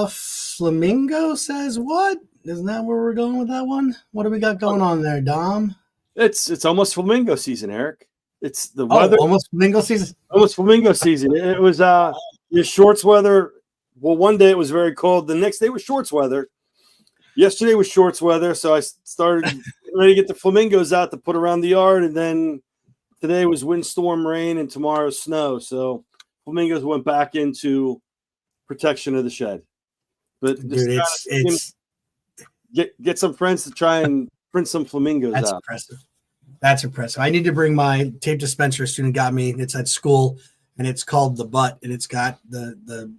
Flamingo says what? Isn't that where we're going with that one? What do we got going on there, Dom? It's almost flamingo season, Eric. It's the Oh, weather. almost flamingo season. Almost flamingo season. It was your shorts weather. Well, one day it was very cold. The next day was shorts weather. Yesterday was shorts weather, so I started ready to get the flamingos out to put around the yard, and then today was windstorm rain and tomorrow's snow. So flamingos went back into protection of the shed. But Dude, it's get some friends to try and print some flamingos that's out. impressive. That's impressive. I need to bring my tape dispenser a student got me. It's at school, and it's called the butt, and it's got the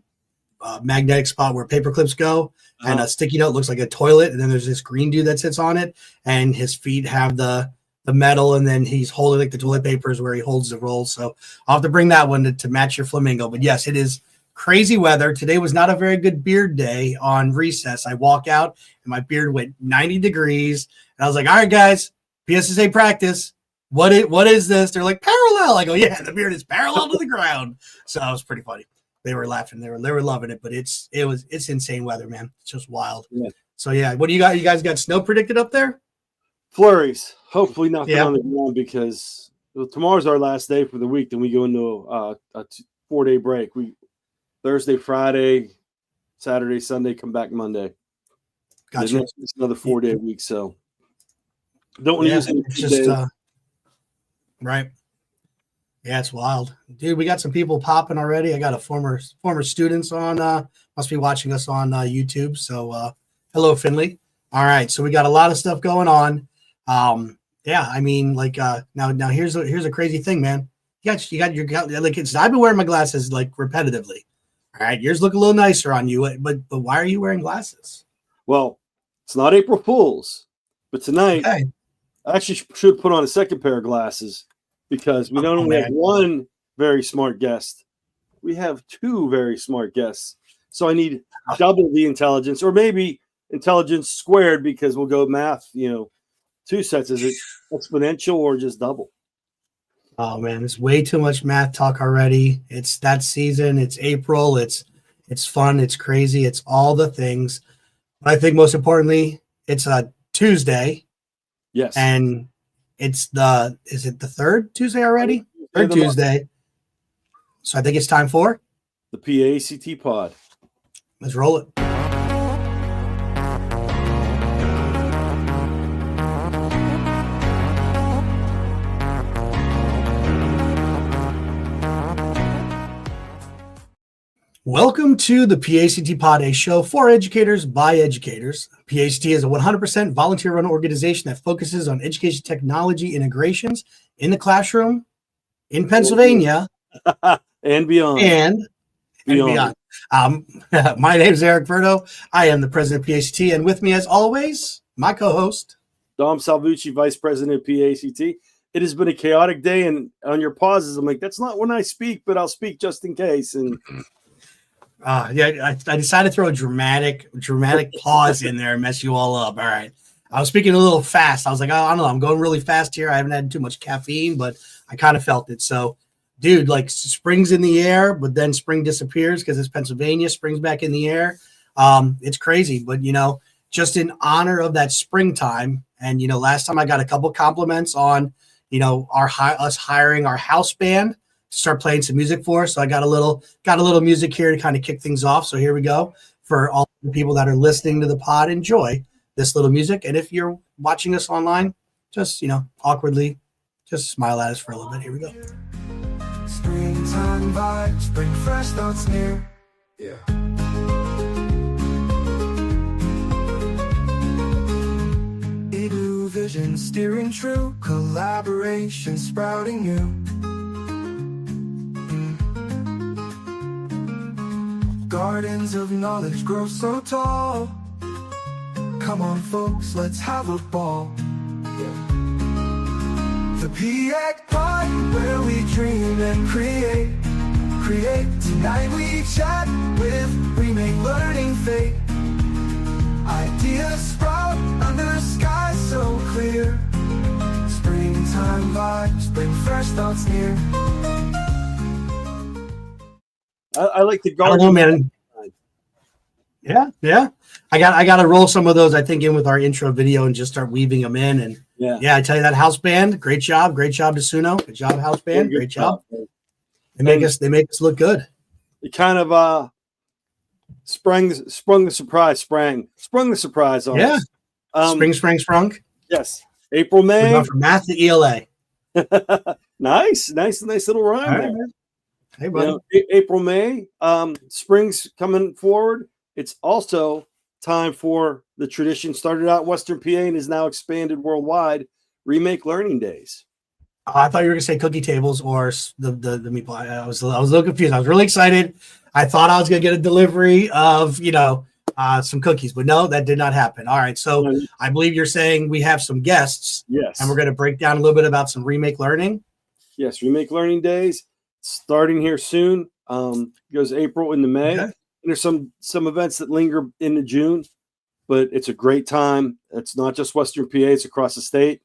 magnetic spot where paper clips go, and a sticky note looks like a toilet, and then there's this green dude that sits on it, and his feet have the metal, and then he's holding like the toilet papers where he holds the roll. So I'll have to bring that one to match your flamingo. But yes, it is crazy weather. Today was not a very good beard day on recess. I walk out and my beard went 90 degrees, and I was like, all right, guys, PSSA practice. What is this? They're like, parallel. I go, yeah, the beard is parallel to the ground. So it was pretty funny. They were laughing. They were loving it, but it's insane weather, man. It's just wild. Yeah. So yeah, what do you got? You guys got snow predicted up there? Flurries. Hopefully nothing on the ground, because tomorrow's our last day for the week. Then we go into a 4-day break. We Thursday, Friday, Saturday, Sunday, come back Monday. Gotcha. It's another 4-day week, so don't want to use it's just right. Yeah, it's wild, dude. We got some people popping already. I got a former students on must be watching us on YouTube. So hello, Finley. All right, so we got a lot of stuff going on. Yeah, I mean, like now here's a crazy thing, man. You got your like it's. I've been wearing my glasses like repetitively. All right, yours look a little nicer on you, but why are you wearing glasses? Well, it's not April Fool's, but tonight I actually should put on a second pair of glasses, because we don't only have one very smart guest, we have two very smart guests. So I need double the intelligence, or maybe intelligence squared, because we'll go math. 2 sets, is it exponential or just double? Oh man, there's way too much math talk already. It's that season. It's April. It's fun. It's crazy. It's all the things. But I think most importantly, it's a Tuesday. Yes. And is it the third Tuesday already? Third Tuesday. So I think it's time for the PACT pod. Let's roll it. Welcome to the PACT Pod, a show for educators by educators. PACT is a 100% volunteer-run organization that focuses on education technology integrations in the classroom, in Pennsylvania, and beyond. And beyond. My name is Eric Verdo. I am the president of PACT, and with me, as always, my co-host, Dom Salvucci, vice president of PACT. It has been a chaotic day, and on your pauses, I'm like, that's not when I speak, but I'll speak just in case. And I decided to throw a dramatic pause in there and mess you all up. All right. I was speaking a little fast. I was like, I don't know. I'm going really fast here. I haven't had too much caffeine, but I kind of felt it. So, dude, like spring's in the air, but then spring disappears because it's Pennsylvania. Spring's back in the air. It's crazy. But, just in honor of that springtime, and, last time I got a couple compliments on, us hiring our house band to start playing some music for us. So I got a little music here to kind of kick things off. So here we go. For all the people that are listening to the pod, enjoy this little music. And if you're watching us online, just, awkwardly, just smile at us for a little bit. Here we go. Springtime vibes, bring fresh thoughts near. Yeah. Blue vision steering true, collaboration sprouting new. Gardens of knowledge grow so tall. Come on, folks, let's have a ball. Yeah. The PACT pod, where we dream and create. Tonight we chat with Remake learning fate. Ideas sprout under skies so clear. Springtime vibes bring fresh thoughts near. I like the garden. I don't know, man. Yeah. I got to roll some of those, I think, in with our intro video and just start weaving them in. And I tell you, that house band, great job to Suno. Good job, house band. Great job. They make us look good. It kind of sprung the surprise on us. Sprung. Yes. April, May. We're going from math to ELA. Nice little rhyme there. Man. Hey, buddy. April, May. Spring's coming forward. It's also time for the tradition started out in Western PA and is now expanded worldwide. Remake Learning Days. I thought you were going to say cookie tables or the meatball. I was a little confused. I was really excited. I thought I was going to get a delivery of some cookies, but no, that did not happen. All right, so I believe you're saying we have some guests. Yes, and we're going to break down a little bit about some Remake Learning. Yes, Remake Learning Days starting here soon. Goes April into May. Okay. And there's some events that linger into June, but it's a great time. It's not just Western PA; it's across the state.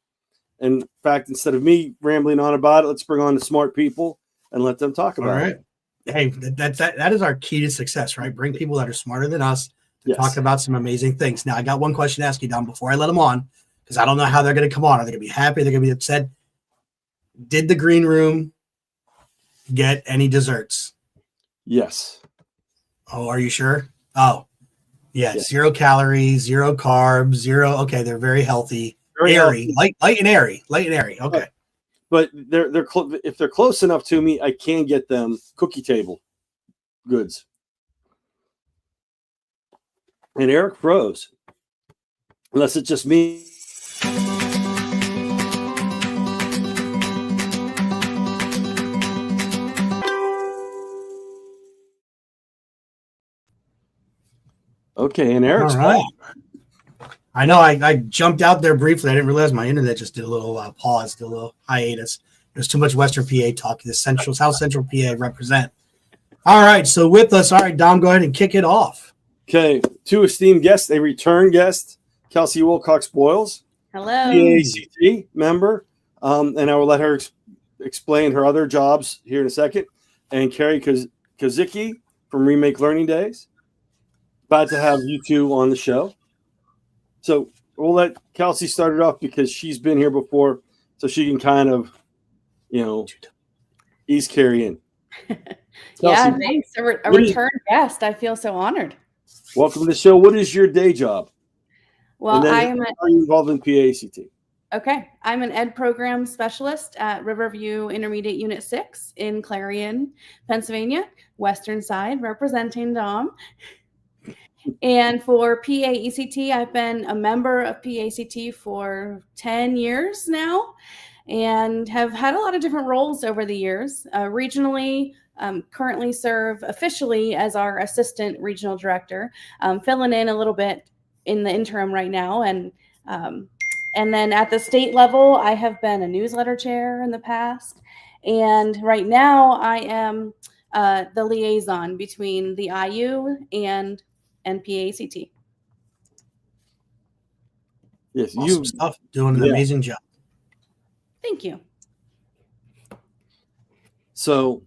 And in fact, instead of me rambling on about it, let's bring on the smart people and let them talk about it. Hey, that is our key to success, right? Bring people that are smarter than us to talk about some amazing things. Now, I got one question to ask you, Don, before I let them on, because I don't know how they're going to come on. Are they going to be happy? Are they going to be upset? Did the green room get any desserts? Yes. Oh, are you sure? Oh, yes. 0 calories, 0 carbs, 0. Okay, they're very healthy. Very airy, light and airy. Okay. But if they're close enough to me, I can get them cookie table goods. And Eric froze, unless it's just me. Okay, and Eric's back. I know I jumped out there briefly. I didn't realize my internet just did a little pause, did a little hiatus. There's too much Western PA talk. How Central PA represent. All right, so with us, all right, Dom, go ahead and kick it off. Okay, 2 esteemed guests, a return guest, Kelsey Wilcox-Boyles. Hello. PACT member, and I will let her explain her other jobs here in a second. And Carrie Kazicki from Remake Learning Days. Glad to have you two on the show. So we'll let Kelsey start it off because she's been here before, so she can kind of, ease Carrie in. Yeah, thanks. A return guest. I feel so honored. Welcome to the show. What is your day job? Well, are you involved in PACT? Okay. I'm an ed program specialist at Riverview Intermediate Unit 6 in Clarion, Pennsylvania, Western Side, representing Dom. And for PAECT, I've been a member of PACT for 10 years now and have had a lot of different roles over the years. Regionally, currently serve officially as our assistant regional director, filling in a little bit in the interim right now. And then at the state level, I have been a newsletter chair in the past. And right now I am the liaison between the IU and PACT. Yes, awesome stuff. Doing an amazing job. Thank you. So,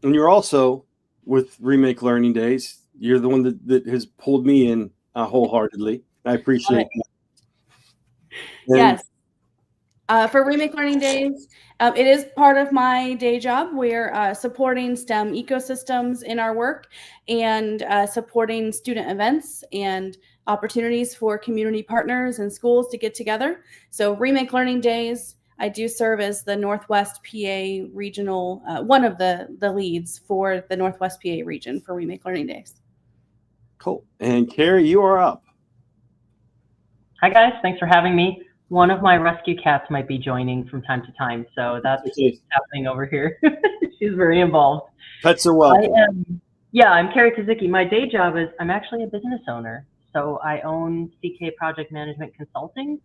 and you're also with Remake Learning Days. You're the one that has pulled me in wholeheartedly. I appreciate that. Yes. For Remake Learning Days, it is part of my day job. We're supporting STEM ecosystems in our work and supporting student events and opportunities for community partners and schools to get together. So Remake Learning Days, I do serve as the Northwest PA regional, one of the leads for the Northwest PA region for Remake Learning Days. Cool. And Carrie, you are up. Hi guys, thanks for having me. One of my rescue cats might be joining from time to time, so that's happening over here. She's very involved. Pets are welcome. I'm Carrie Kazicki. My day job is I'm actually a business owner. So I own CK Project Management Consulting.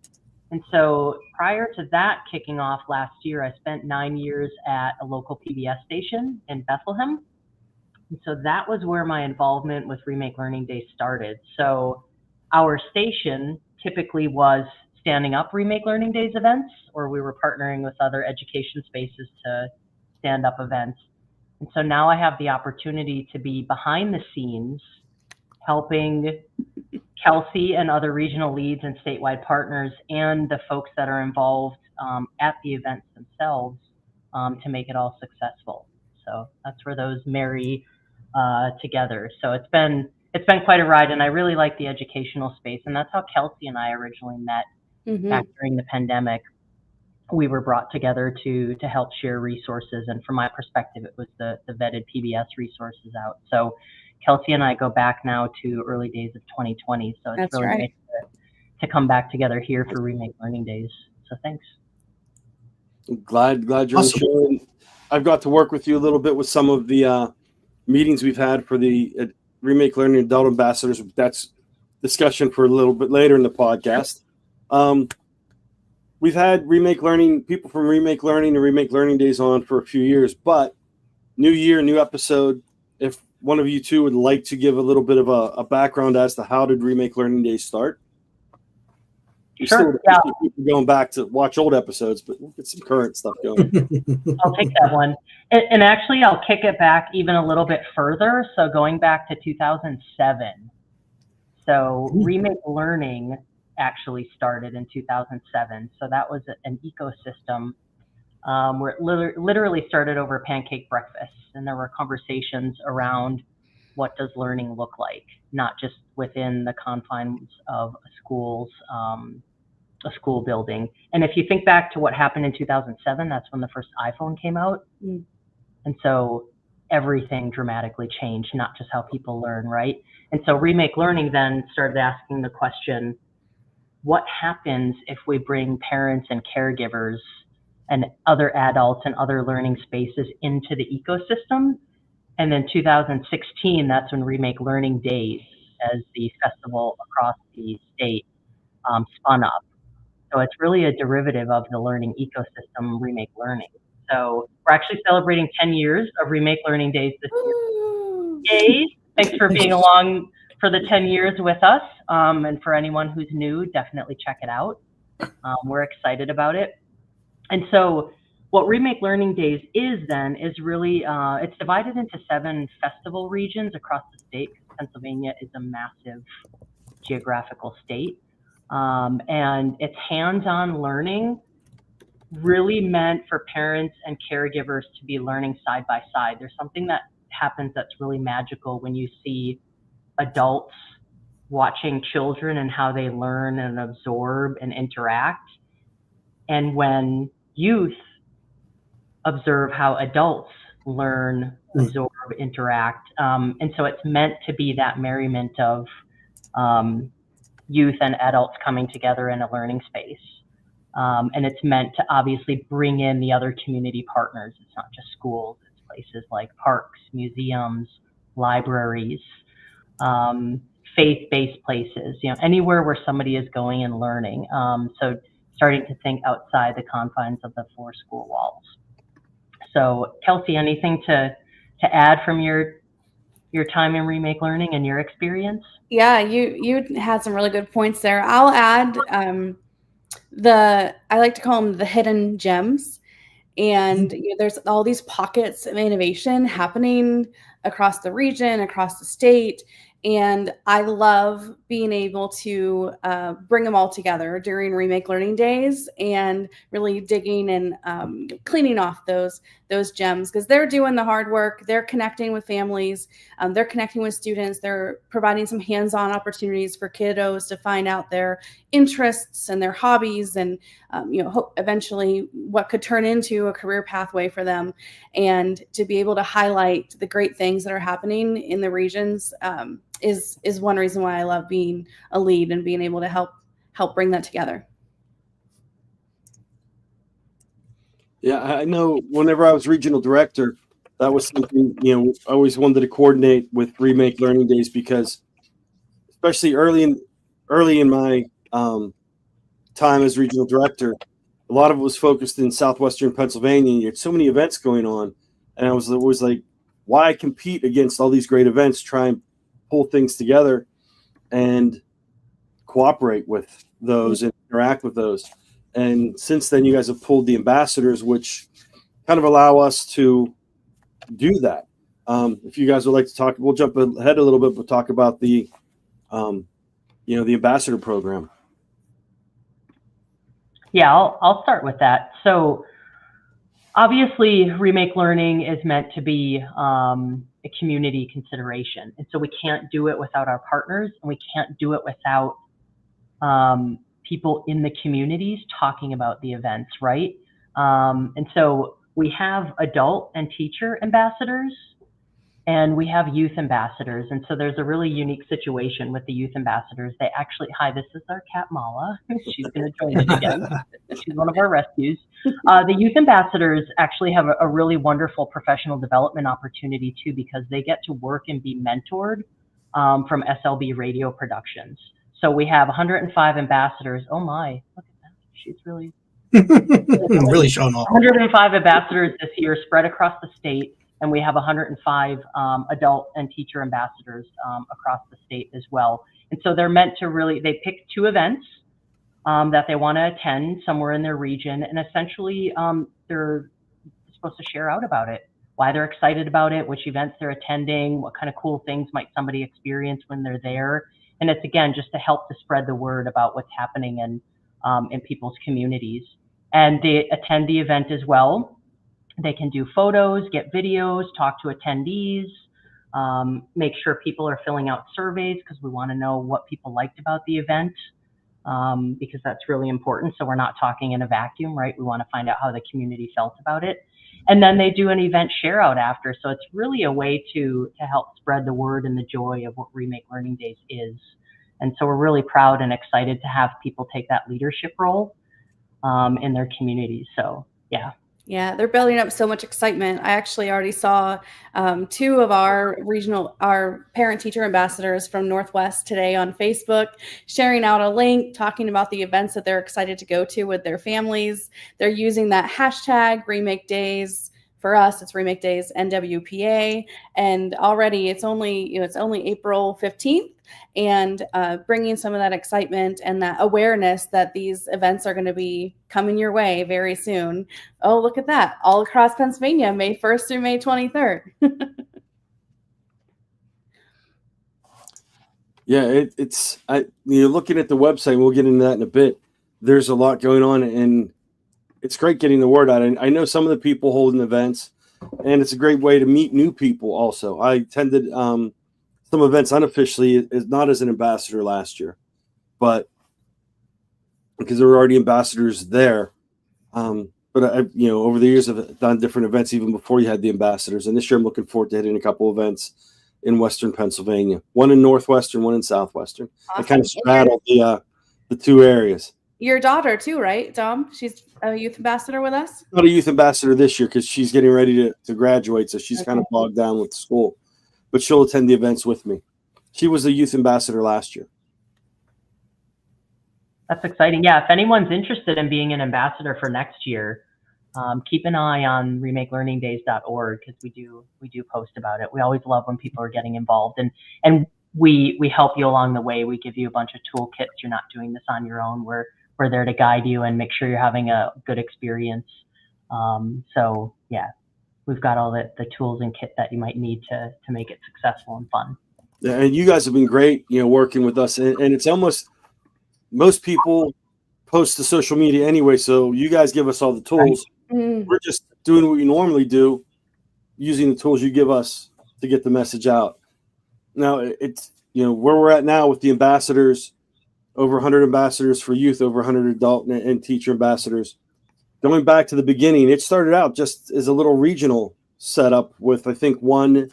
And so prior to that kicking off last year, I spent 9 years at a local PBS station in Bethlehem. And so that was where my involvement with Remake Learning Days started. So our station typically was standing up Remake Learning Days events, or we were partnering with other education spaces to stand up events. And so now I have the opportunity to be behind the scenes, helping Kelsey and other regional leads and statewide partners and the folks that are involved at the events themselves to make it all successful. So that's where those marry together. So it's been quite a ride, and I really like the educational space, and that's how Kelsey and I originally met back during the pandemic. We were brought together to help share resources, and from my perspective, it was the vetted PBS resources out. So Kelsey and I go back now to early days of 2020. So it's really nice to come back together here for Remake Learning Days. So thanks. I'm glad you're sharing. I've got to work with you a little bit with some of the meetings we've had for the Remake Learning Adult Ambassadors. That's discussion for a little bit later in the podcast. We've had Remake Learning, people from Remake Learning and Remake Learning Days on for a few years, but new year, new episode. If one of you two would like to give a little bit of a background as to how did Remake Learning Days start? Sure. Yeah. People going back to watch old episodes, but we'll get some current stuff going. I'll take that one. And actually, I'll kick it back even a little bit further. So going back to 2007. So Remake Learning actually started in 2007. So that was an ecosystem where it literally started over pancake breakfast. And there were conversations around what does learning look like, not just within the confines of a school building. And if you think back to what happened in 2007, that's when the first iPhone came out. And so everything dramatically changed, not just how people learn, right? And so Remake Learning then started asking the question, what happens if we bring parents and caregivers and other adults and other learning spaces into the ecosystem? And then 2016, that's when Remake Learning Days as the festival across the state spun up. So it's really a derivative of the learning ecosystem, Remake Learning. So we're actually celebrating 10 years of Remake Learning Days this year. Yay! Thanks for being along for the 10 years with us. And for anyone who's new, definitely check it out. We're excited about it. And so what Remake Learning Days is really, it's divided into 7 festival regions across the state, because Pennsylvania is a massive geographical state. And it's hands-on learning, really meant for parents and caregivers to be learning side by side. There's something that happens that's really magical when you see adults watching children and how they learn and absorb and interact. And when youth observe how adults learn, absorb, interact. And so it's meant to be that merriment of youth and adults coming together in a learning space. And it's meant to obviously bring in the other community partners. It's not just schools, it's places like parks, museums, libraries, faith-based places, anywhere where somebody is going and learning. So starting to think outside the confines of the 4 school walls. So Kelsey, anything to add from your time in Remake Learning and your experience? Yeah, you had some really good points there. I'll add I like to call them the hidden gems. And there's all these pockets of innovation happening across the region, across the state. And I love being able to bring them all together during Remake Learning Days and really digging and cleaning off those gems, because they're doing the hard work. They're connecting with families. They're connecting with students. They're providing some hands-on opportunities for kiddos to find out their interests and their hobbies and, eventually what could turn into a career pathway for them, and to be able to highlight the great things that are happening in the regions is one reason why I love being a lead and being able to help bring that together. Yeah, I know whenever I was regional director, that was something, I always wanted to coordinate with Remake Learning Days, because especially early in my time as regional director, a lot of it was focused in southwestern Pennsylvania. You had so many events going on, and I was always like, why compete against all these great events? Try and pull things together and cooperate with those and interact with those. And since then, you guys have pulled the ambassadors, which kind of allow us to do that. If you guys would like to talk, we'll jump ahead a little bit, but talk about the, the ambassador program. Yeah, I'll start with that. So obviously, Remake Learning is meant to be a community consideration. And so we can't do it without our partners, and we can't do it without people in the communities talking about the events, right? And so we have adult and teacher ambassadors, and we have youth ambassadors. And so there's a really unique situation with the youth ambassadors. They actually, hi, this is our cat Mala. She's going to join us again. She's one of our rescues. The youth ambassadors actually have a really wonderful professional development opportunity too, because they get to work and be mentored from SLB radio productions. So we have 105 ambassadors. Oh my, look at that. She's really showing off. 105 ambassadors this year spread across the state. And we have 105 adult and teacher ambassadors across the state as well. And so they're meant to really, they pick 2 events that they want to attend somewhere in their region. And essentially, they're supposed to share out about it, why they're excited about it, which events they're attending, what kind of cool things might somebody experience when they're there. And it's, again, just to help to spread the word about what's happening in people's communities. And they attend the event as well. They can do photos, get videos, talk to attendees, make sure people are filling out surveys because we want to know what people liked about the event, because that's really important. So we're not talking in a vacuum, right? We want to find out how the community felt about it. And then they do an event share out after. So it's really a way to help spread the word and the joy of what Remake Learning Days is. And so we're really proud and excited to have people take that leadership role in their communities. So, yeah. Yeah, they're building up so much excitement. I actually already saw 2 of our parent-teacher ambassadors from Northwest today on Facebook, sharing out a link, talking about the events that they're excited to go to with their families. They're using that hashtag Remake Days. For us, it's Remake Days NWPA, and already it's only April 15th, and bringing some of that excitement and that awareness that these events are going to be coming your way very soon. Oh, look at that! All across Pennsylvania, May 1st through May 23rd. Yeah, you're looking at the website. We'll get into that in a bit. There's a lot going on, and it's great getting the word out. And I know some of the people holding events, and it's a great way to meet new people also. I attended some events unofficially, not as an ambassador last year, but because there were already ambassadors there. But over the years, I've done different events even before you had the ambassadors. And this year I'm looking forward to hitting a couple events in Western Pennsylvania, one in Northwestern, one in Southwestern. Awesome. I kind of straddled the 2 areas. Your daughter too, right, Dom? She's a youth ambassador with us? Not a youth ambassador this year because she's getting ready to graduate, so she's kind of bogged down with school. But she'll attend the events with me. She was a youth ambassador last year. That's exciting. Yeah, if anyone's interested in being an ambassador for next year, keep an eye on remakelearningdays.org because we do post about it. We always love when people are getting involved, and we help you along the way. We give you a bunch of toolkits. You're not doing this on your own. We're there to guide you and make sure you're having a good experience. So yeah, we've got all the tools and kit that you might need to make it successful and fun. Yeah, and you guys have been great, working with us. And it's almost, most people post to social media anyway, so you guys give us all the tools. Right. We're just doing what we normally do, using the tools you give us to get the message out. Now, it's, where we're at now with the ambassadors, over 100 ambassadors for youth, over 100 adult and teacher ambassadors. Going back to the beginning, it started out just as a little regional setup with, I think, one, if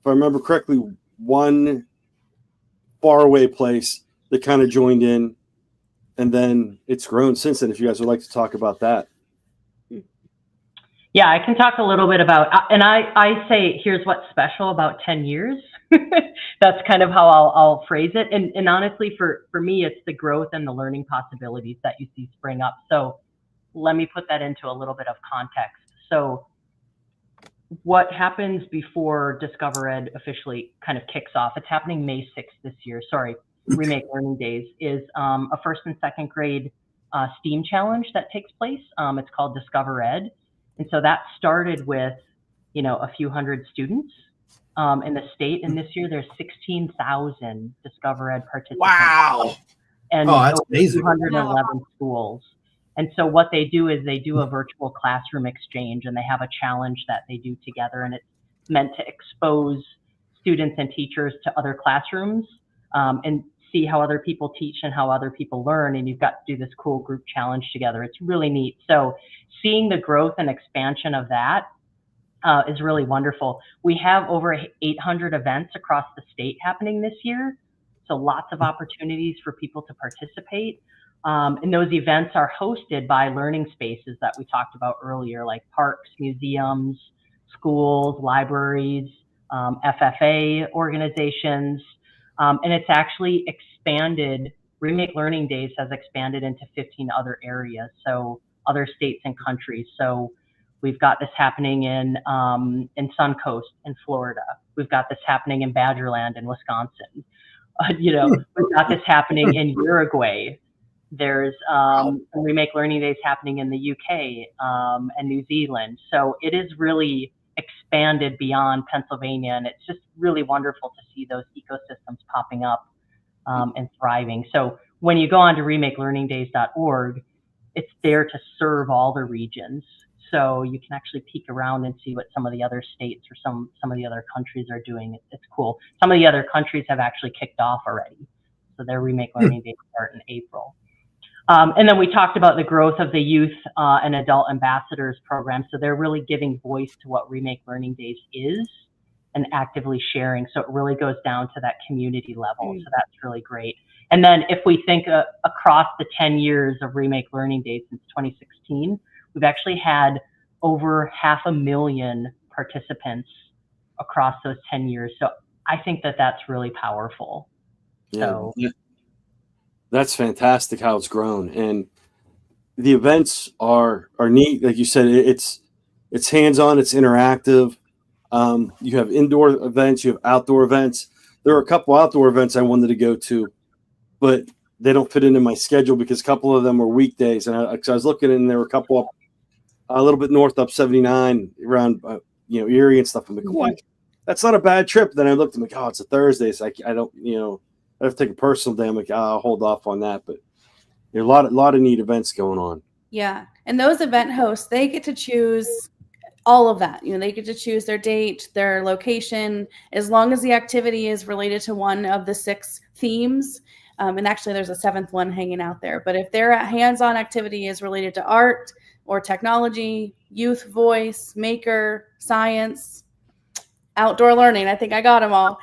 I remember correctly, one faraway place that kind of joined in, and then it's grown since then. If you guys would like to talk about that. Yeah, I can talk a little bit about, and I say, here's what's special about 10 years. That's kind of how I'll phrase it. And honestly, for me, it's the growth and the learning possibilities that you see spring up. So let me put that into a little bit of context. So what happens before Discover Ed officially kind of kicks off? It's happening May 6th this year. Sorry, Remake Learning Days is a first and second grade STEAM challenge that takes place. It's called Discover Ed. And so that started with, a few hundred students in the state, and this year there's 16,000 Discover Ed participants. Wow. And that's amazing. 211 schools. And so what they do is they do a virtual classroom exchange, and they have a challenge that they do together, and it's meant to expose students and teachers to other classrooms and see how other people teach and how other people learn. And you've got to do this cool group challenge together. It's really neat. So seeing the growth and expansion of that is really wonderful. We have over 800 events across the state happening this year. So lots of opportunities for people to participate. And those events are hosted by learning spaces that we talked about earlier, like parks, museums, schools, libraries, FFA organizations. And it's actually expanded. Remake Learning Days has expanded into 15 other areas, so other states and countries. So we've got this happening in Suncoast in Florida. We've got this happening in Badgerland in Wisconsin. We've got this happening in Uruguay. There's Remake Learning Days happening in the UK and New Zealand. So it is really expanded beyond Pennsylvania, and it's just really wonderful to see those ecosystems popping up and thriving. So when you go on to remakelearningdays.org, it's there to serve all the regions. So you can actually peek around and see what some of the other states or some of the other countries are doing. It's cool. Some of the other countries have actually kicked off already. So their Remake Learning Days start in April. And then we talked about the growth of the youth and adult ambassadors program. So they're really giving voice to what Remake Learning Days is and actively sharing. So it really goes down to that community level. So that's really great. And then if we think across the 10 years of Remake Learning Days since 2016, we've actually had over 500,000 participants across those 10 years. So I think that that's really powerful. Yeah, that's fantastic how it's grown. And the events are neat. Like you said, it's hands-on, it's interactive. You have indoor events, you have outdoor events. There are a couple outdoor events I wanted to go to, but they don't fit into my schedule because a couple of them were weekdays. And I was looking, and there were a couple up a little bit north up 79 around Erie and stuff. I'm like, what? That's not a bad trip. Then I looked, I'm like, oh, it's a Thursday, so I don't, I have to take a personal day. I'm like, I'll hold off on that. But there are a lot of neat events going on. Yeah, and those event hosts, they get to choose all of that. They get to choose their date, their location, as long as the activity is related to one of the 6 themes. And actually, there's a 7th one hanging out there. But if their hands-on activity is related to art or technology, youth voice, maker, science, outdoor learning, I think I got them all.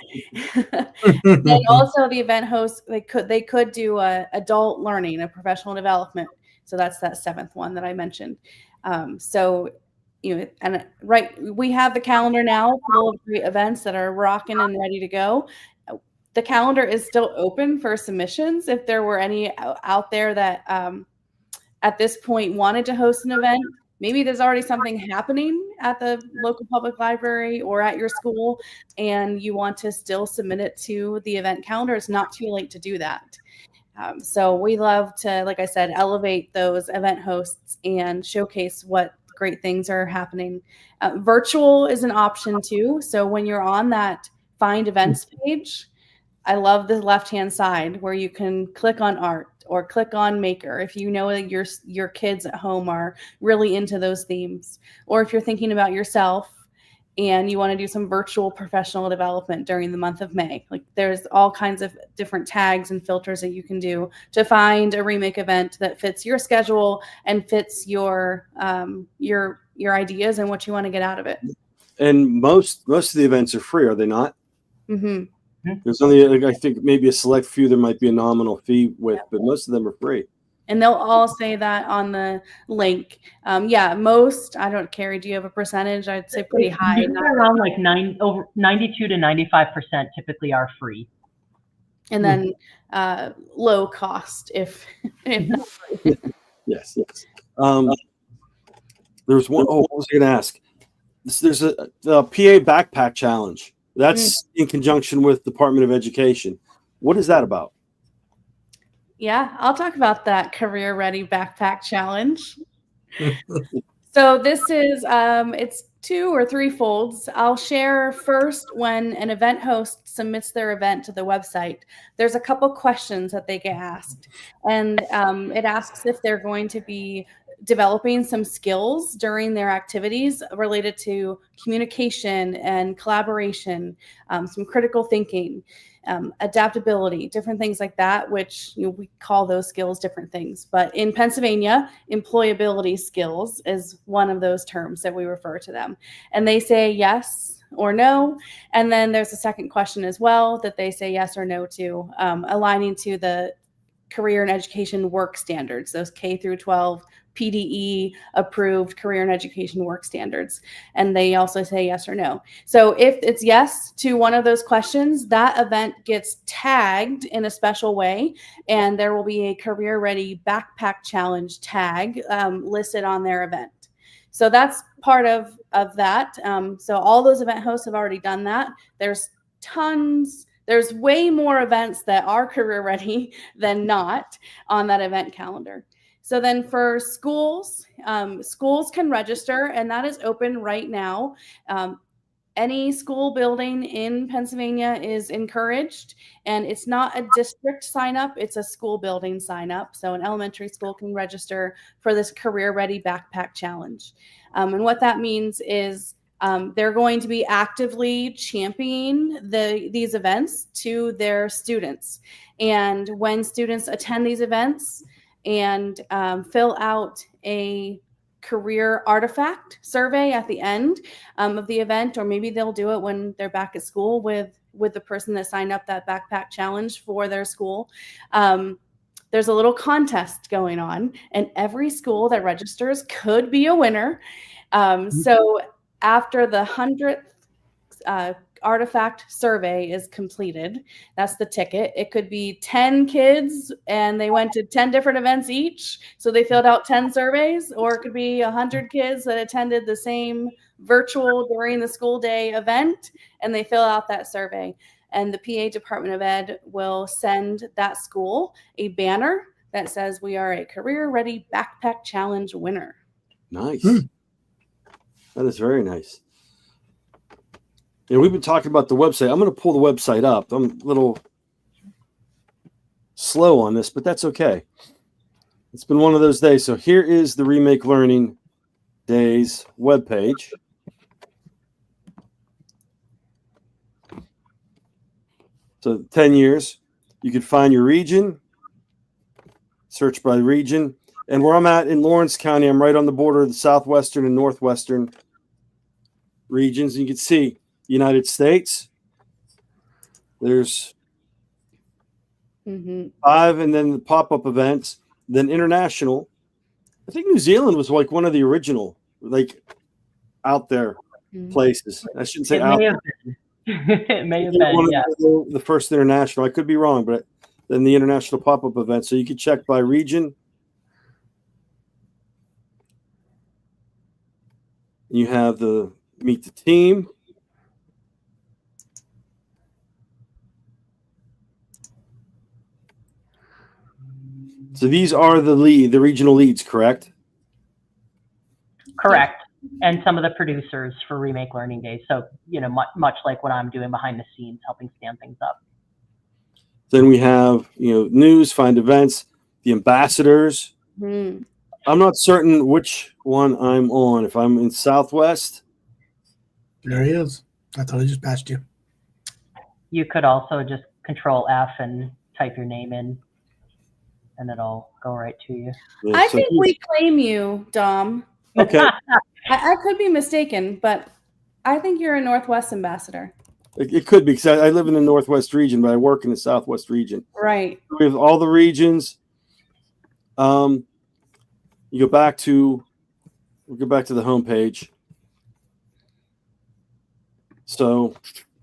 And also the event hosts, they could do adult learning, a professional development. So that's that 7th one that I mentioned. And we have the calendar now full of great events that are rocking and ready to go. The calendar is still open for submissions. If there were any out there that at this point wanted to host an event, maybe there's already something happening at the local public library or at your school, and you want to still submit it to the event calendar, it's not too late to do that. So we love to, like I said, elevate those event hosts and showcase what great things are happening. Virtual is an option too. So when you're on that Find Events page, I love the left-hand side where you can click on art or click on maker if you know that your kids at home are really into those themes, or if you're thinking about yourself and you want to do some virtual professional development during the month of May. Like there's all kinds of different tags and filters that you can do to find a Remake event that fits your schedule and fits your ideas and what you want to get out of it. And most of the events are free, are they not? Mm-hmm. There's only, I think, maybe a select few there might be a nominal fee with, but most of them are free. And they'll all say that on the link. Most, I don't, Carrie, do you have a percentage? I'd say pretty high. Around like 92 to 95% typiply are free. And then low cost if not free. Yes. There's one, what was I going to ask? There's a PA backpack challenge. That's in conjunction with Department of Education. What is that about? Yeah, I'll talk about that Career Ready Backpack Challenge. So this is, it's two or three folds. I'll share first when an event host submits their event to the website. There's a couple questions that they get asked, and it asks if they're going to be developing some skills during their activities related to communication and collaboration, some critical thinking, adaptability, different things like that, which we call those skills different things. But in Pennsylvania, employability skills is one of those terms that we refer to them. And they say yes or no. And then there's a second question as well that they say yes or no to, aligning to the career and education work standards, those K through 12 PDE approved career and education work standards. And they also say yes or no. So if it's yes to one of those questions, that event gets tagged in a special way, and there will be a career ready backpack challenge tag listed on their event. So that's part of that. So all those event hosts have already done that. There's way more events that are career ready than not on that event calendar. So then for schools, schools can register, and that is open right now. Any school building in Pennsylvania is encouraged, and it's not a district sign up, it's a school building sign up. So an elementary school can register for this career ready backpack challenge. And what that means is they're going to be actively championing these events to their students. And when students attend these events and fill out a career artifact survey at the end of the event, or maybe they'll do it when they're back at school with the person that signed up that backpack challenge for their school. There's a little contest going on, and every school that registers could be a winner. So after the 100th artifact survey is completed, that's the ticket. It could be 10 kids and they went to 10 different events each, so they filled out 10 surveys, or it could be 100 kids that attended the same virtual during the school day event and they fill out that survey. And the PA Department of Ed will send that school a banner that says we are a career ready backpack challenge winner. Nice. That is very nice. Yeah, we've been talking about the website. I'm going to pull the website up. I'm a little slow on this, but that's okay. It's been one of those days. So here is the Remake Learning Days webpage. So 10 years. You can find your region, search by region. And where I'm at in Lawrence County, I'm right on the border of the southwestern and northwestern regions. And you can see United States, there's 5, and then the pop-up events, then international. I think New Zealand was like one of the original, like out there places. I shouldn't say out there. It may have been, yeah. The first international. I could be wrong, but then the international pop-up event. So you can check by region. You have the meet the team. So these are the regional leads, correct? Correct. And some of the producers for Remake Learning Days. So, much like what I'm doing behind the scenes, helping stand things up. Then we have, news, find events, the ambassadors. I'm not certain which one I'm on. If I'm in Southwest. There he is. I thought I just passed you. You could also just Control F and type your name in, and it'll go right to you. Yeah, I think we claim you, Dom. Okay. I could be mistaken, but I think you're a Northwest ambassador. It could be, because I live in the Northwest region, but I work in the Southwest region. Right. We have all the regions. You go back to the homepage. So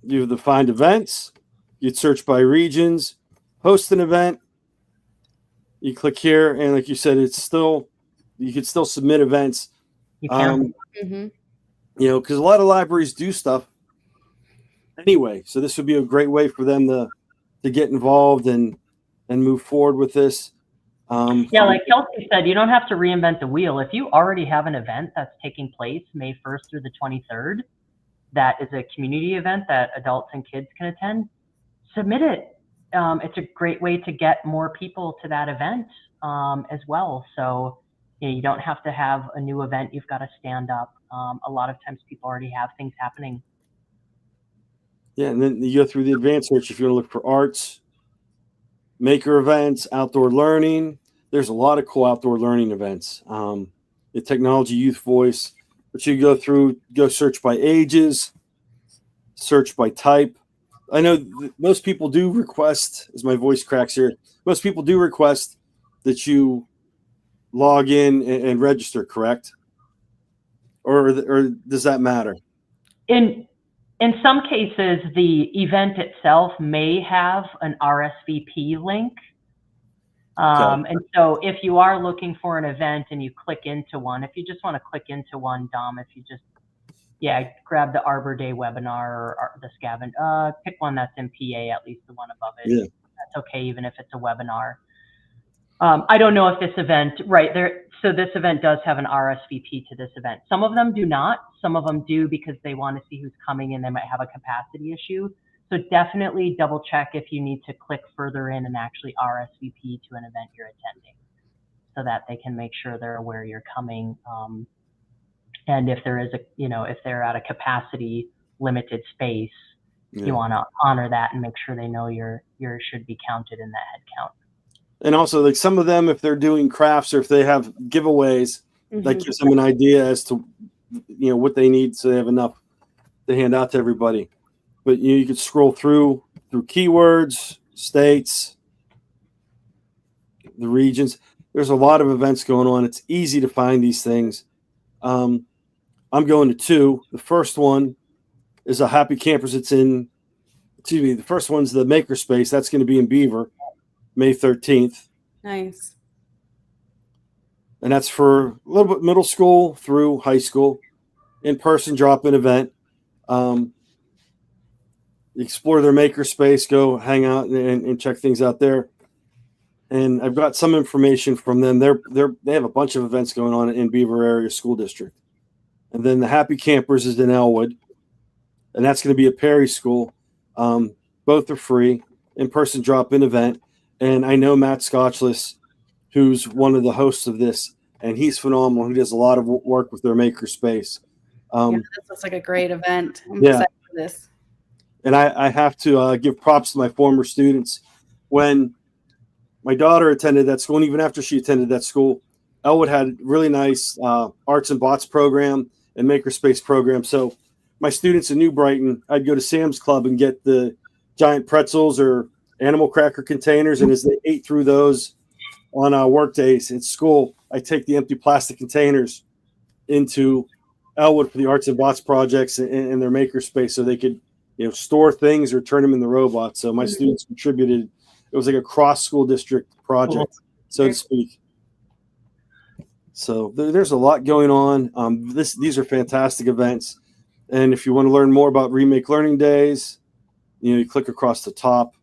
you have the find events. You'd search by regions, host an event. You click here, and like you said, you could still submit events. You can. Because a lot of libraries do stuff anyway. So this would be a great way for them to get involved and move forward with this. Yeah, like Kelsey said, you don't have to reinvent the wheel. If you already have an event that's taking place May 1st through the 23rd, that is a community event that adults and kids can attend, submit it. It's a great way to get more people to that event as well. So you don't have to have a new event you've got to stand up. A lot of times people already have things happening. Yeah, and then you go through the advanced search if you want to look for arts, maker events, outdoor learning. There's a lot of cool outdoor learning events. The technology youth voice, but you go search by ages, search by type. I know most people do request, as my voice cracks here, most people do request that you log in and register, correct? Or does that matter? In some cases, the event itself may have an RSVP link. Okay. And so if you are looking for an event and you click into one, if you just want to click into one, Dom, if you just, grab the Arbor Day webinar or the Scaven, pick one that's in PA, at least the one above it. Yeah. That's okay, even if it's a webinar. I don't know if this event, so this event does have an RSVP to this event. Some of them do not. Some of them do because they want to see who's coming and they might have a capacity issue. So definitely double check if you need to click further in and actually RSVP to an event you're attending so that they can make sure they're aware you're coming. And if there is if they're at a capacity limited space, you want to honor that and make sure they know yours should be counted in that head count. And also, like some of them, if they're doing crafts or if they have giveaways, that gives them an idea as to what they need, so they have enough to hand out to everybody. But you could scroll through keywords, states, the regions. There's a lot of events going on. It's easy to find these things. I'm going to 2. The first one is a Happy Campers. The first one's the Makerspace. That's going to be in Beaver, May 13th. Nice. And that's for a little bit middle school through high school, in-person drop-in event. Explore their Makerspace, go hang out and check things out there. And I've got some information from them. They have a bunch of events going on in Beaver Area School District. And then the Happy Campers is in Elwood, and that's going to be a Perry School. Both are free, in-person drop-in event. And I know Matt Scotchless, who's one of the hosts of this, and he's phenomenal. He does a lot of work with their Makerspace. This looks like a great event. I'm excited for this. And I have to give props to my former students. When my daughter attended that school, and even after she attended that school, Elwood had really nice arts and bots program and Makerspace program. So my students in New Brighton, I'd go to Sam's Club and get the giant pretzels or animal cracker containers, and as they ate through those on work days at school, I take the empty plastic containers into Elwood for the arts and bots projects and their Makerspace, so they could store things or turn them into robots. So my students contributed. It was like a cross school district project, so to speak. So there's a lot going on. These are fantastic events, and if you want to learn more about Remake Learning Days, you click across the top.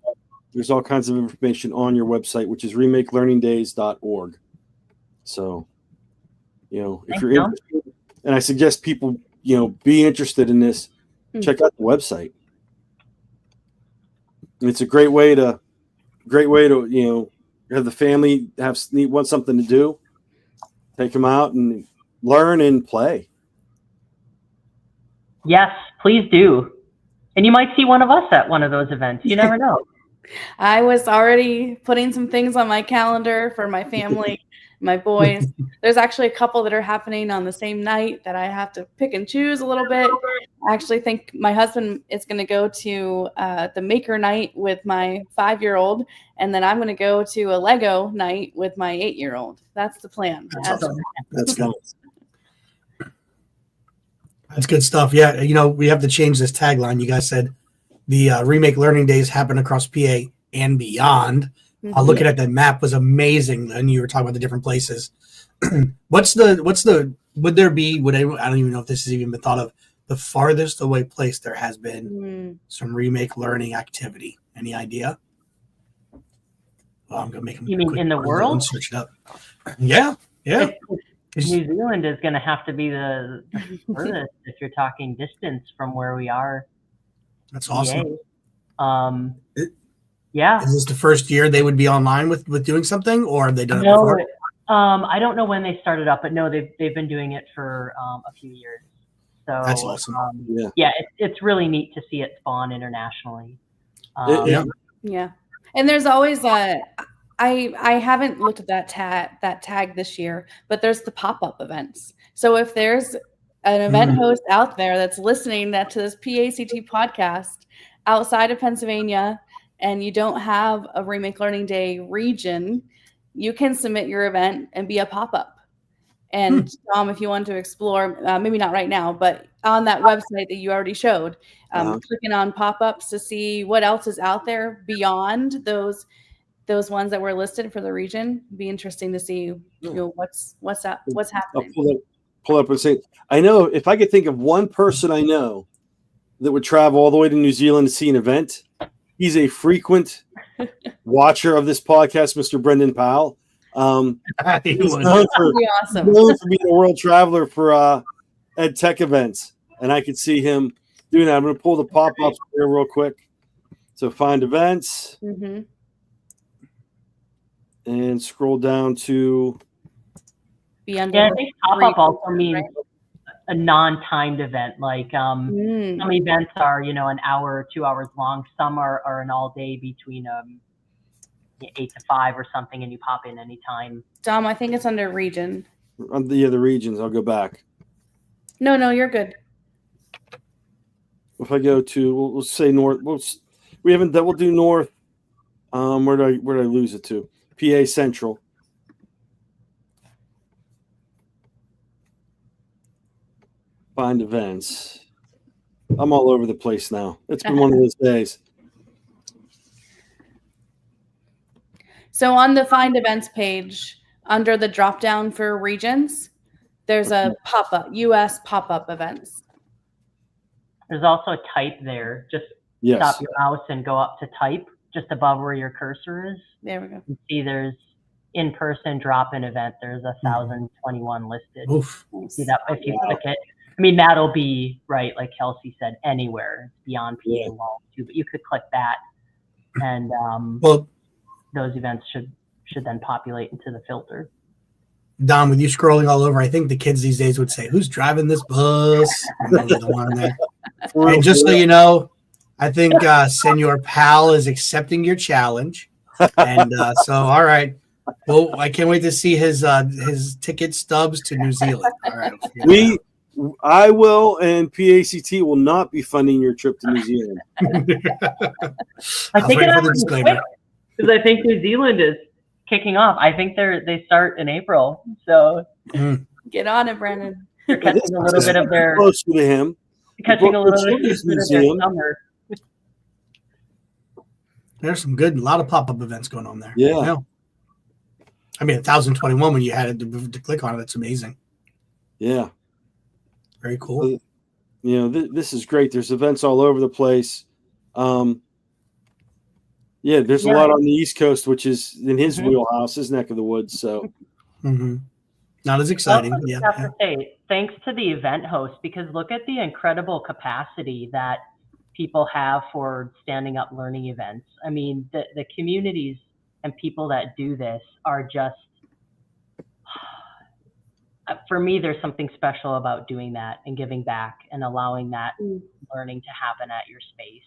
There's all kinds of information on your website, which is remakelearningdays.org. So, if you're interested, and I suggest people, be interested in this, check out the website. And it's a great way to, have the family want something to do, take them out and learn and play. Yes, please do. And you might see one of us at one of those events. You never know. I was already putting some things on my calendar for my family, my boys. There's actually a couple that are happening on the same night that I have to pick and choose a little bit. I actually think my husband is going to go to the maker night with my 5-year-old, and then I'm going to go to a Lego night with my 8-year-old. That's the plan. That's good. That's good stuff. Yeah, we have to change this tagline. You guys said the Remake Learning Days happen across PA and beyond. Looking at that map was amazing. And you were talking about the different places. Would there be, I don't even know if this has even been thought of, the farthest away place there has been some remake learning activity? Any idea? Oh, I'm gonna make him. You mean in the world? Search it up. Yeah. New Zealand is going to have to be the furthest if you're talking distance from where we are. That's awesome. Yeah. Is this the first year they would be online with doing something, or have they done it before? I don't know when they started up, but no, they've been doing it for a few years. So that's awesome. It's really neat to see it spawn internationally. Yeah, and there's always I haven't looked at that tag this year, but there's the pop-up events. So if there's an event host out there that's listening to this PACT podcast outside of Pennsylvania and you don't have a Remake Learning Day region, you can submit your event and be a pop-up. And Tom, if you want to explore, maybe not right now, but on that website that you already showed, clicking on pop-ups to see what else is out there beyond those ones that were listed for the region. Be interesting to see what's happening. I'll pull up and say, I know if I could think of one person I know that would travel all the way to New Zealand to see an event, he's a frequent watcher of this podcast, Mr. Brendan Powell. He's known for being a world traveler for ed tech events, and I could see him doing that. I'm going to pull the pop-ups here real quick. So find events. And scroll down to. I think pop-up also means a non-timed event. Like some events are, an hour or 2 hours long. Some are an all day between 8 to 5 or something, and you pop in anytime. Dom, I think it's under region. The other regions, I'll go back. No, you're good. If I go to, we'll say north. We'll do north. Where did I lose it to? PA Central. Find events. I'm all over the place now. It's been one of those days. So on the Find Events page, under the drop down for regions, there's a pop-up, U.S. pop-up events. There's also a type there. Just stop your mouse and go up to type, just above where your cursor is. There we go. You see there's in-person drop-in event. There's 1,021 listed. Oof. You see that if you click it. I mean, that'll be, right, like Kelsey said, anywhere beyond PA walls too. But you could click that, and those events should then populate into the filter. Dom, with you scrolling all over, I think the kids these days would say, "Who's driving this bus?" And just so you know, I think Senor Pal is accepting your challenge. And so, all right. Well, I can't wait to see his ticket stubs to New Zealand. All right. I will, and PACT will not be funding your trip to New Zealand. I think it happens quick because I think New Zealand is kicking off. I think they start in April. So get on it, Brandon. You're catching a little bit of their closer to him. Catching a little bit of their summer. There's a lot of pop-up events going on there. Yeah. I mean, 1,021 when you had to click on it. That's amazing. Yeah. Very cool. This is great. There's events all over the place. There's a lot on the East Coast, which is in his wheelhouse, his neck of the woods. So, not as exciting. I have to say, thanks to the event host, because look at the incredible capacity that people have for standing up learning events. I mean, the communities and people that do this are just, for me, there's something special about doing that and giving back and allowing that learning to happen at your space.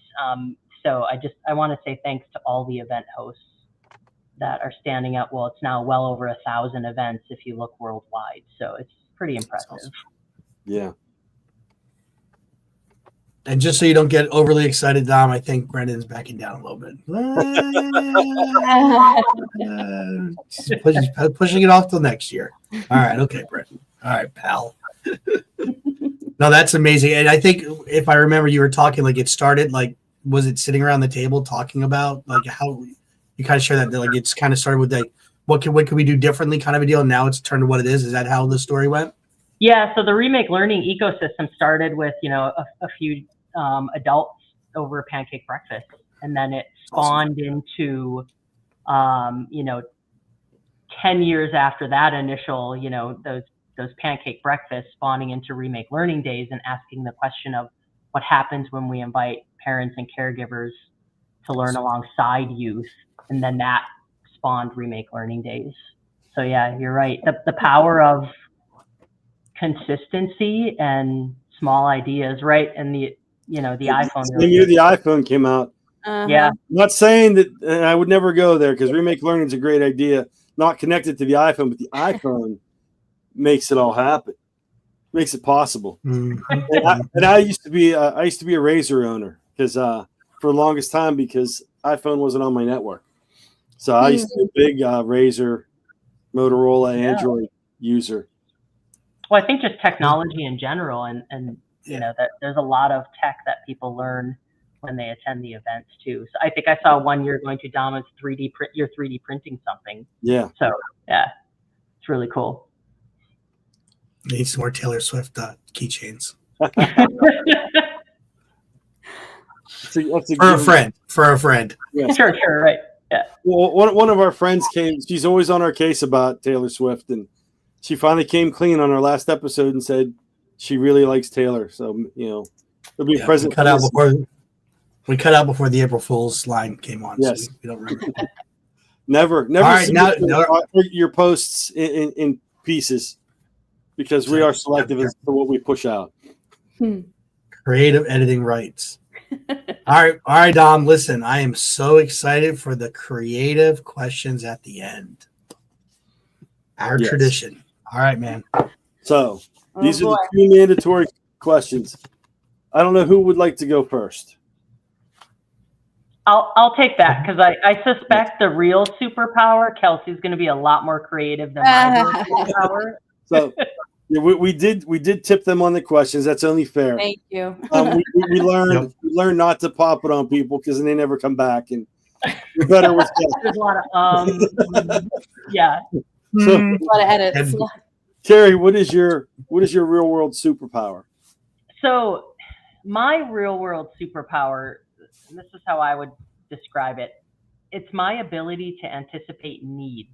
So I want to say thanks to all the event hosts that are standing up. Well, it's now well over 1,000 events if you look worldwide. So it's pretty impressive. Awesome. Yeah. And just so you don't get overly excited, Dom, I think Brendan's backing down a little bit. Pushing it off till next year. All right. Okay, Brendan. All right, pal. No, that's amazing. And I think if I remember, you were talking, like it started, like, was it sitting around the table talking about like how you kind of share that, like it's kind of started with like, what can we do differently kind of a deal. And now it's turned to what it is. Is that how the story went? Yeah. So the Remake Learning ecosystem started with, a few adults over a pancake breakfast, and then it spawned into You know, 10 years after that initial, you know, those pancake breakfasts spawning into Remake Learning Days and asking the question of what happens when we invite parents and caregivers to learn alongside youth. And then that spawned Remake Learning Days. So yeah, you're right. The power of consistency and small ideas, right? And the iPhone. Same year the iPhone came out. Yeah. I'm not saying that I would never go there, because Remake Learning is a great idea, not connected to the iPhone, but the iPhone makes it all happen, makes it possible. And I used to be a Razor owner, because for the longest time, because iPhone wasn't on my network. So I used to be a big Razor, Motorola, Android user. Well, I think just technology in general, and you know, that there's a lot of tech that people learn when they attend the events too. So I think I saw one year going to Dama's 3D print. You're 3D printing something. Yeah. So yeah, it's really cool. Need some more Taylor Swift keychains. For a friend. Yes. Sure, right. Yeah. Well, one of our friends came. She's always on our case about Taylor Swift, and she finally came clean on our last episode and said she really likes Taylor. So, you know, it'll be a present. We cut out before the April Fool's line came on. Yes. So we don't remember. Never. All right, now your posts in pieces, because we are selective as to what we push out. Creative editing rights. All right, Dom. Listen, I am so excited for the creative questions at the end. Our tradition. All right, man. So these are the 2 mandatory questions. I don't know who would like to go first. I'll take that, because I suspect the real superpower, Kelsey's going to be a lot more creative than my real superpower. So yeah, we did tip them on the questions. That's only fair. Thank you. We learned not to pop it on people, because then they never come back, and you're better with that. There's a lot of yeah. So, a lot of edits. Carrie, what is your real world superpower? So my real world superpower, and this is how I would describe it, it's my ability to anticipate needs.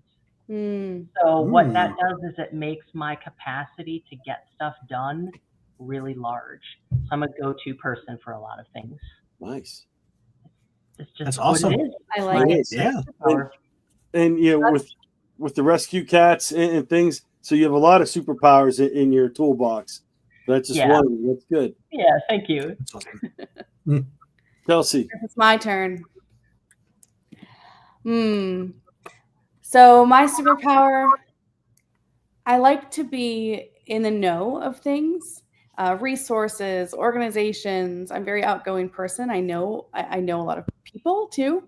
So what that does is it makes my capacity to get stuff done really large. So I'm a go-to person for a lot of things. Nice. It's just That's awesome. It is. I like it. Yeah. And you know, with the rescue cats and things, so you have a lot of superpowers in your toolbox. That's just one of them. That's good. Yeah, thank you. That's awesome. Kelsey. It's my turn. So my superpower, I like to be in the know of things, resources, organizations. I'm a very outgoing person. I know a lot of people too.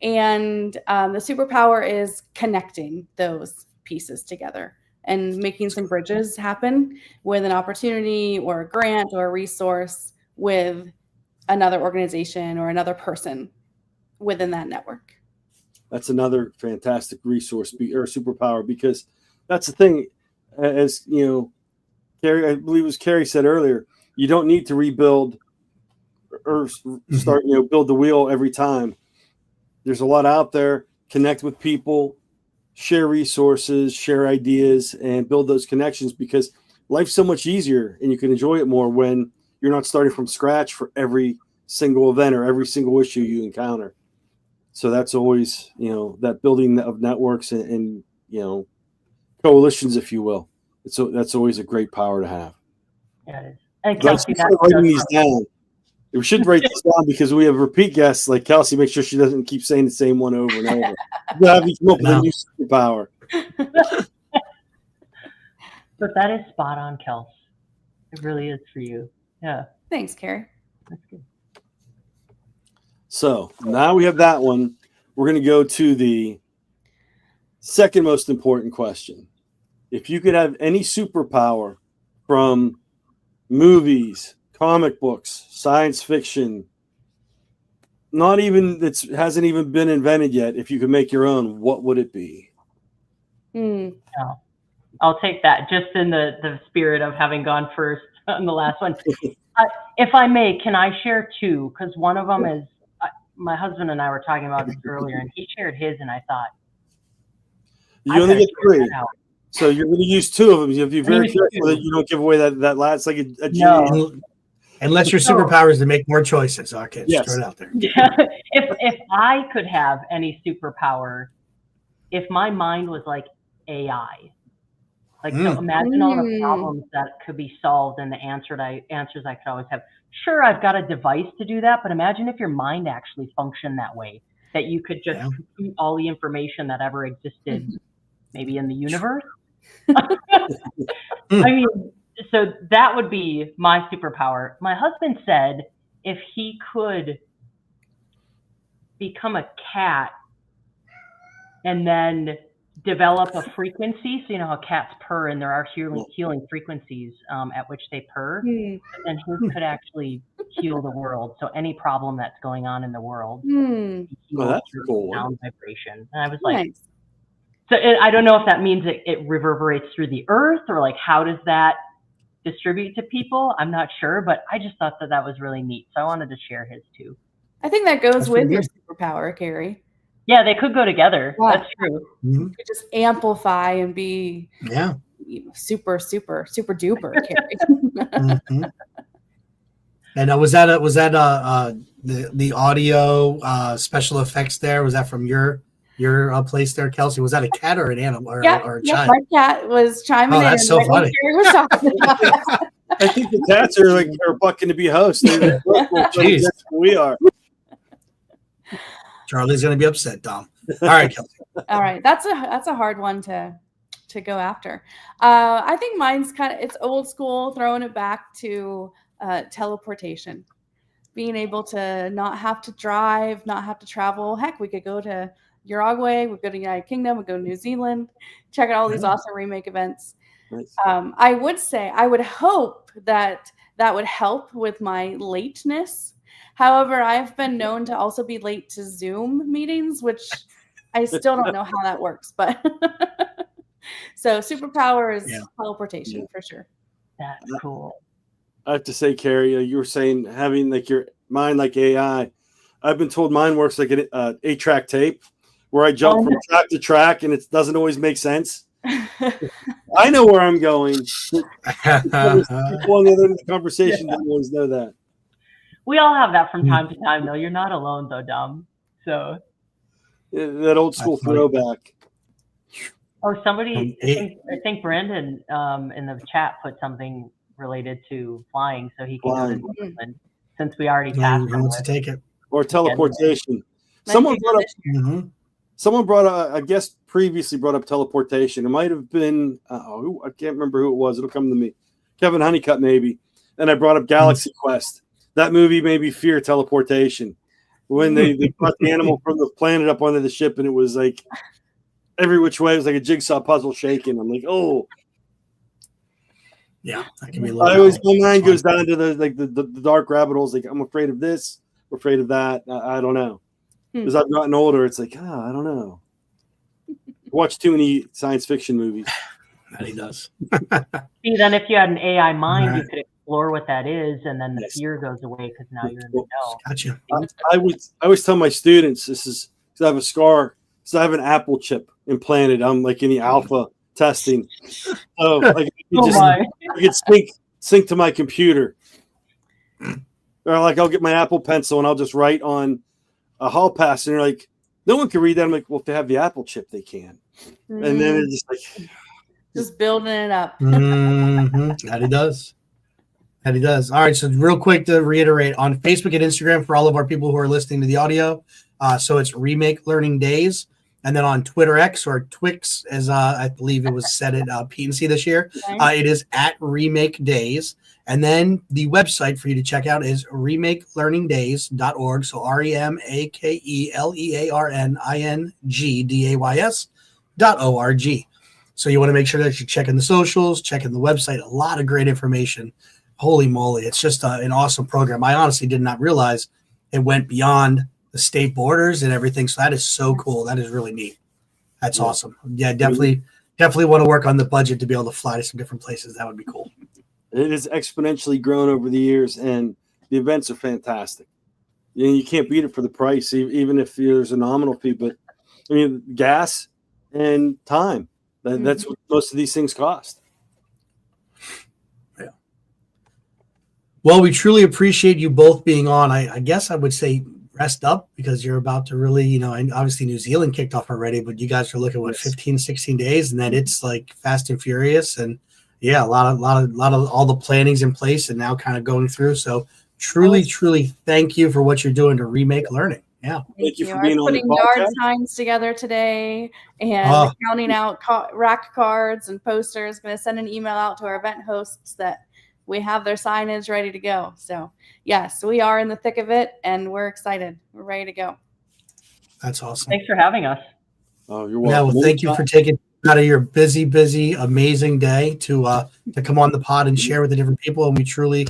And the superpower is connecting those pieces together and making some bridges happen with an opportunity or a grant or a resource with another organization or another person within that network. That's another fantastic resource or superpower, because that's the thing. As you know, Carrie, I believe it was Carrie said earlier, you don't need to rebuild or start, build the wheel every time. There's a lot out there. Connect with people, share resources, share ideas, and build those connections, because life's so much easier and you can enjoy it more when you're not starting from scratch for every single event or every single issue you encounter. So that's always, that building of networks and coalitions, if you will. That's always a great power to have. Yeah, it is. And Kelsey, writing these down. We should write this down, because we have repeat guests like Kelsey. Make sure she doesn't keep saying the same one over and over. We'll have you come up with a new superpower. But that is spot on, Kels. It really is for you. Yeah. Thanks, Carrie. That's good. So now we have that one. We're going to go to the second most important question. If you could have any superpower from movies, comic books, science fiction, not even that hasn't even been invented yet, if you could make your own, what would it be? I'll take that, just in the spirit of having gone first on the last one. If I may, can I share two? Because one of them is my husband and I were talking about this earlier, and he shared his, and I thought, you only get 3. So you're going to use 2 of them. You have to be very careful that you don't give away that last, like a no. Unless your superpower is to make more choices. Okay, just throw it out there. Yeah. If I could have any superpower, if my mind was like AI, like so imagine all the problems that could be solved and the answers I could always have. Sure, I've got a device to do that, but imagine if your mind actually functioned that way, that you could just compute all the information that ever existed, maybe in the universe. I mean, so that would be my superpower. My husband said if he could become a cat and then develop a frequency, so you know how cats purr and there are healing frequencies at which they purr, and his could actually heal the world. So any problem that's going on in the world, that's cool. Sound vibration. And I was like, so I don't know if that means it reverberates through the earth, or like how does that distribute to people? I'm not sure, but I just thought that was really neat. So I wanted to share his too. I think that goes with your superpower, Carrie. Yeah, they could go together. Yeah. That's true. You could just amplify and be super duper, Carrie. And was that the audio special effects there? Was that from your place there, Kelsey? Was that a cat or an animal or a child? My cat was chiming in. That's so funny. Was talking about. I think the cats are bucking to be hosts. Jeez. We are. Charlie's going to be upset, Dom. All right, Kelsey. All right, that's a hard one to go after. I think mine's it's old school, throwing it back to teleportation. Being able to not have to drive, not have to travel. Heck, we could go to Uruguay, we go to United Kingdom, we go to New Zealand, check out all these awesome remake events. Nice. I would hope that would help with my lateness. However, I've been known to also be late to Zoom meetings, which I still don't know how that works. But so superpower is teleportation for sure. That's cool. I have to say, Carrie, you were saying having like your mind like AI. I've been told mine works like an 8-track tape, where I jump from track to track, and it doesn't always make sense. I know where I'm going. People on the other end of the conversation don't always know that. We all have that from time to time, though. You're not alone, though, Dom. So that old school throwback. Oh, somebody, I think Brandon in the chat put something related to flying, so he can go to New Zealand, since we already passed. He wants to take it. Or teleportation. Someone brought up, I guess previously brought up teleportation. It might have been, I can't remember who it was. It'll come to me. Kevin Honeycutt, maybe. And I brought up Galaxy Quest. That movie made me fear teleportation. When they brought the animal from the planet up onto the ship, and it was like every which way, it was like a jigsaw puzzle shaking. I'm like, oh. Yeah, that can be my mind goes down to the dark rabbit holes. Like, I'm afraid of this, I'm afraid of that. I don't know. As I've gotten older, it's like, I don't know. Watch too many science fiction movies. That he does. See, then if you had an AI mind, you could explore what that is, and then the fear goes away because now you're in the know. Gotcha. I always tell my students, this is because I have a scar, because I have an Apple chip implanted. I'm like in the alpha testing. So like I could sync to my computer. Or like I'll get my Apple Pencil and I'll just write on a hall pass, and they're like, no one can read that. I'm like, well, if they have the Apple chip, they can. And then it's just like just building it up. That he does. All right. So real quick to reiterate, on Facebook and Instagram for all of our people who are listening to the audio. So it's Remake Learning Days. And then on Twitter X, or Twix, as I believe it was said at PNC this year, it is at Remake Days. And then the website for you to check out is remakelearningdays.org. So remakelearningdays.org. So you want to make sure that you're checking the socials, checking the website. A lot of great information. Holy moly. It's just an awesome program. I honestly did not realize it went beyond the state borders and everything. So that is so cool. That is really neat. That's awesome. Yeah, definitely want to work on the budget to be able to fly to some different places. That would be cool. It has exponentially grown over the years, and the events are fantastic. And you can't beat it for the price, even if there's a nominal fee. But I mean, gas and time. That's what most of these things cost. Yeah. Well, we truly appreciate you both being on. I guess I would say rest up because you're about to really, and obviously New Zealand kicked off already, but you guys are looking at 15, 16 days, and then it's like fast and furious. And yeah, a lot of all the planning's in place and now kind of going through. So truly thank you for what you're doing to Remake Learning. Yeah. Thank you for being on the putting podcast. yard signs together today and counting out rack cards and posters. Going to send an email out to our event hosts that we have their signage ready to go. So yes, we are in the thick of it and we're excited. We're ready to go. That's awesome. Thanks for having us. Oh, you're welcome. Yeah, well, thank you for taking out of your busy, amazing day to come on the pod and share with the different people. And we truly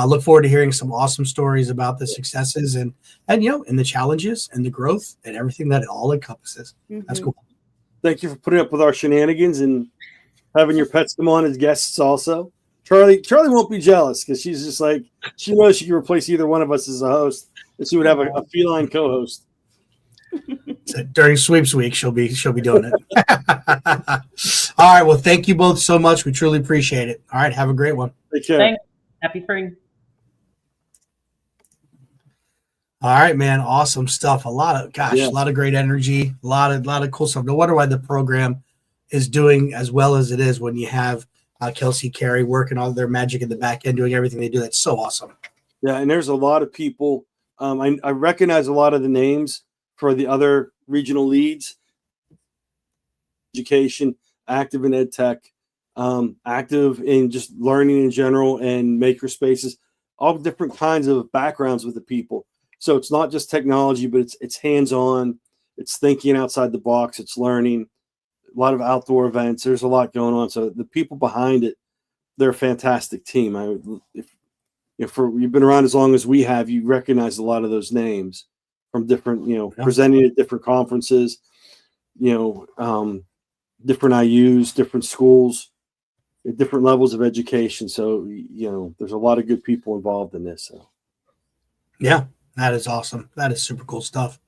look forward to hearing some awesome stories about the successes and the challenges and the growth and everything that it all encompasses. That's cool. Thank you for putting up with our shenanigans and having your pets come on as guests also. Charlie won't be jealous because she's just like, she knows she can replace either one of us as a host, and she would have a feline co-host. So during sweeps week, she'll be doing it. All right. Well, thank you both so much. We truly appreciate it. All right. Have a great one. Take care. Thanks. Happy spring. All right, man. Awesome stuff. A lot of great energy, a lot of cool stuff. No wonder why the program is doing as well as it is when you have Kelsey, Carey working all their magic in the back end, doing everything they do. That's so awesome. Yeah, and there's a lot of people. I recognize a lot of the names for the other regional leads. Education, active in ed tech, active in just learning in general and maker spaces, all different kinds of backgrounds with the people. So it's not just technology, but it's hands-on, it's thinking outside the box, it's learning, a lot of outdoor events. There's a lot going on. So the people behind it, they're a fantastic team. If you've been around as long as we have, you recognize a lot of those names from different, presenting at different conferences, different IUs, different schools, different levels of education. So, there's a lot of good people involved in this. So. Yeah, that is awesome. That is super cool stuff.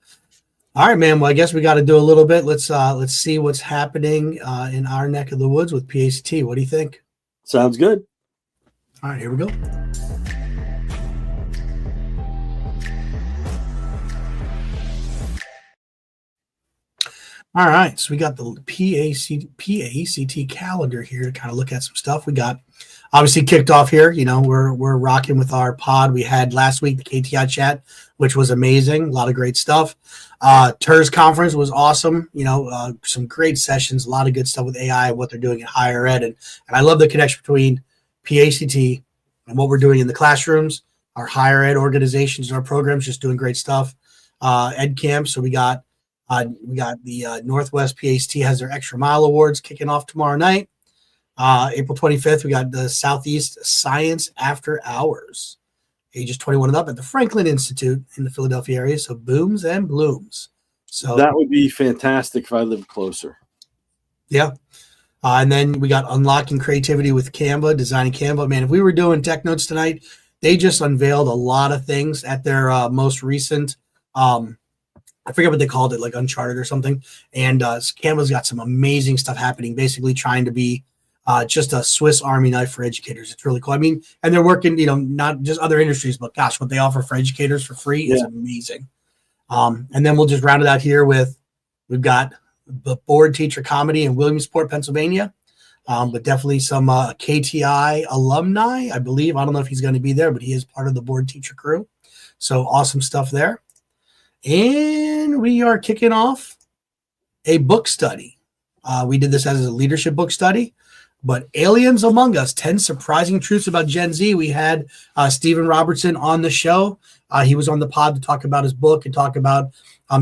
All right, man. Well, I guess we got to do a little bit. Let's see what's happening in our neck of the woods with PACT. What do you think? Sounds good. All right, here we go. All right, so we got the PACT calendar here to kind of look at some stuff. We got obviously kicked off here. We're rocking with our pod. We had last week the KTI chat, which was amazing. A lot of great stuff. TERS conference was awesome. Some great sessions, a lot of good stuff with AI and what they're doing in higher ed. And I love the connection between PACT and what we're doing in the classrooms, our higher ed organizations and our programs, just doing great stuff. Ed camp. So we got the Northwest PACT has their Extra Mile Awards kicking off tomorrow night. April 25th, we got the Southeast Science After Hours, ages 21 and up at the Franklin Institute in the Philadelphia area. So booms and blooms. So that would be fantastic if I lived closer. Yeah. And then we got Unlocking Creativity with Canva, Designing Canva. Man, if we were doing Tech Notes tonight, they just unveiled a lot of things at their most recent I forget what they called it, like Uncharted or something. And Canva's got some amazing stuff happening, basically trying to be just a Swiss Army knife for educators. It's really cool. I mean, and they're working, not just other industries, but gosh, what they offer for educators for free is amazing. And then we'll just round it out here we've got the Board Teacher Comedy in Williamsport, Pennsylvania. But definitely some KTI alumni, I believe. I don't know if he's going to be there, but he is part of the Board Teacher crew. So awesome stuff there. And we are kicking off a book study. We did this as a leadership book study, but Aliens Among Us, 10 Surprising Truths About Gen Z. We had Stephen Robertson on the show. He was on the pod to talk about his book and talk about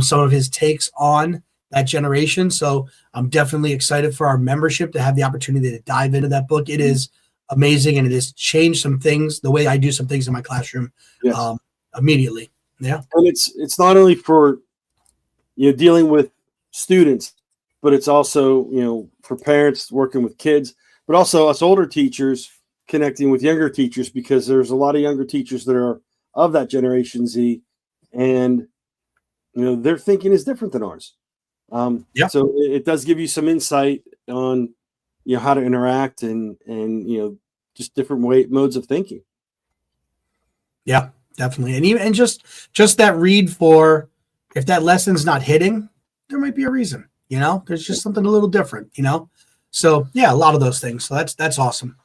some of his takes on that generation. So I'm definitely excited for our membership to have the opportunity to dive into that book. It is amazing, and it has changed some things, the way I do some things in my classroom immediately. Yeah. And it's not only for dealing with students, but it's also for parents working with kids, but also us older teachers connecting with younger teachers, because there's a lot of younger teachers that are of that Generation Z, and their thinking is different than ours. So it does give you some insight on how to interact and just different modes of thinking. Yeah, definitely. And even just that read for, if that lesson's not hitting, there might be a reason. There's just something a little different. So yeah, a lot of those things. So that's awesome.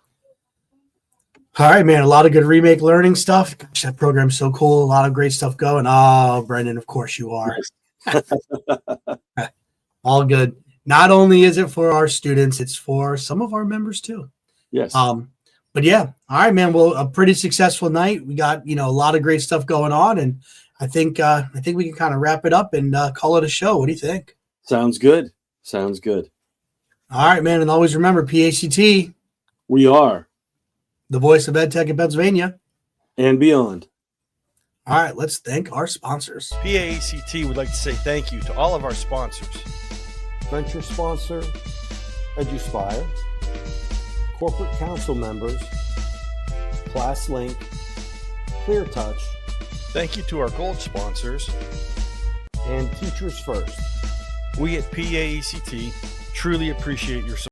All right, man. A lot of good remake learning stuff. Gosh, that program's so cool. A lot of great stuff going. Oh, Brendan, of course you are. All good. Not only is it for our students, it's for some of our members too. Yes. But yeah, all right, man. Well, a pretty successful night. We got a lot of great stuff going on, and I think we can kind of wrap it up and call it a show. What do you think? Sounds good. Sounds good. All right, man. And always remember, PACT. We are the voice of EdTech in Pennsylvania and beyond. All right, let's thank our sponsors. PACT would like to say thank you to all of our sponsors. Venture sponsor, EduSpire, corporate council members, ClassLink, ClearTouch. Thank you to our gold sponsors. And Teachers First. We at PACT truly appreciate your support.